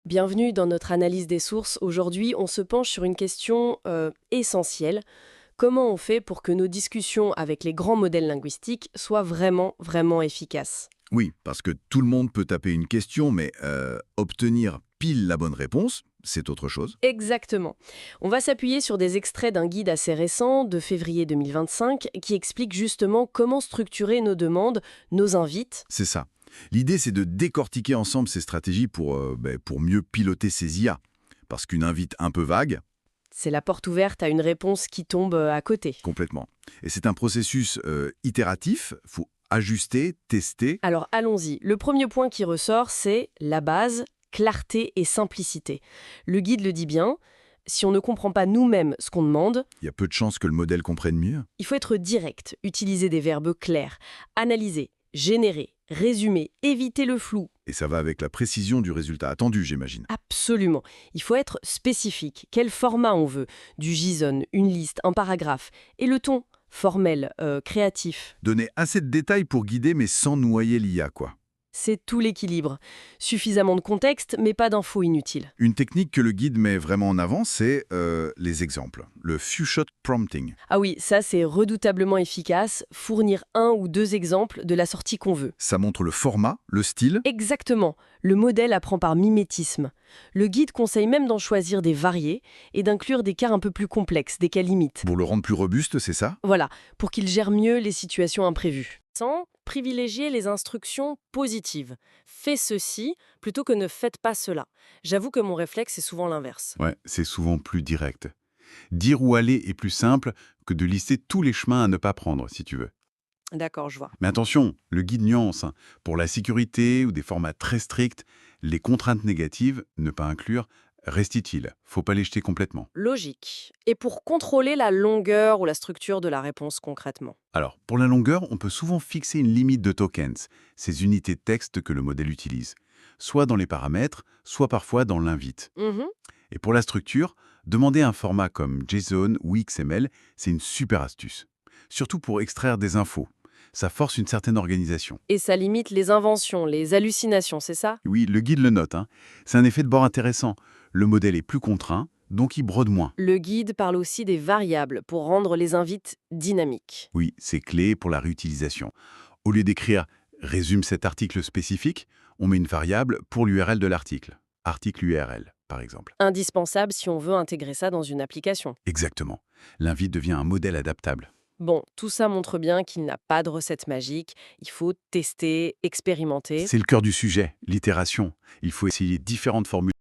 Bienvenue dans notre analyse des sources. Aujourd'hui, on se penche sur une question essentielle. Comment on fait pour que nos discussions avec les grands modèles linguistiques soient vraiment efficaces? Oui, parce que tout le monde peut taper une question, mais obtenir pile la bonne réponse, c'est autre chose. Exactement. On va s'appuyer sur des extraits d'un guide assez récent, de février 2025, qui explique justement comment structurer nos demandes, nos invites. C'est ça. L'idée, c'est de décortiquer ensemble ces stratégies pour mieux piloter ces IA. Parce qu'une invite un peu vague, C'est la porte ouverte à une réponse qui tombe à côté. complètement. Et c'est un processus itératif, faut ajuster, tester. Alors allons-y. Le premier point qui ressort, c'est la base, clarté et simplicité. Le guide le dit bien, si on ne comprend pas nous-mêmes ce qu'on demande, Il y a peu de chances que le modèle comprenne mieux. il faut être direct, utiliser des verbes clairs, analyser, générer, résumer, éviter le flou. Et ça va avec la précision du résultat attendu, j'imagine. Absolument. Il faut être spécifique. Quel format on veut? Du JSON, une liste, un paragraphe. Et le ton? Formel, créatif. Donner assez de détails pour guider, mais sans noyer l'IA, quoi. C'est tout l'équilibre. Suffisamment de contexte, mais pas d'infos inutiles. Une technique que le guide met vraiment en avant, c'est les exemples. Le few-shot prompting. Ah oui, ça c'est redoutablement efficace, fournir un ou deux exemples de la sortie qu'on veut. Ça montre le format, le style. Exactement, le modèle apprend par mimétisme. Le guide conseille même d'en choisir des variés et d'inclure des cas un peu plus complexes, des cas limites. Pour le rendre plus robuste, c'est ça? Voilà, pour qu'il gère mieux les situations imprévues. Sans privilégier les instructions positives. Fais ceci plutôt que ne faites pas cela. J'avoue que mon réflexe est souvent l'inverse. Ouais, c'est souvent plus direct. Dire où aller est plus simple que de lister tous les chemins à ne pas prendre, si tu veux. D'accord, je vois. Mais attention, le guide nuance, hein. Pour la sécurité ou des formats très stricts, les contraintes négatives, ne pas inclure, restent-ils. Faut pas les jeter complètement. Logique. Et pour contrôler la longueur ou la structure de la réponse concrètement? Alors, pour la longueur, on peut souvent fixer une limite de tokens, ces unités de texte que le modèle utilise, soit dans les paramètres, soit parfois dans l'invite. Mhm. Et pour la structure, demander un format comme JSON ou XML, c'est une super astuce. Surtout pour extraire des infos. Ça force une certaine organisation. Et ça limite les inventions, les hallucinations, c'est ça? Oui, le guide le note, hein. C'est un effet de bord intéressant. Le modèle est plus contraint, donc il brode moins. Le guide parle aussi des variables pour rendre les invites dynamiques. Oui, c'est clé pour la réutilisation. Au lieu d'écrire «résume cet article spécifique», on met une variable pour l'URL de l'article. Article URL, par exemple. Indispensable si on veut intégrer ça dans une application. Exactement. L'invite devient un modèle adaptable. Bon, tout ça montre bien qu'il n'a pas de recette magique. Il faut tester, expérimenter. C'est le cœur du sujet, l'itération. Il faut essayer différentes formules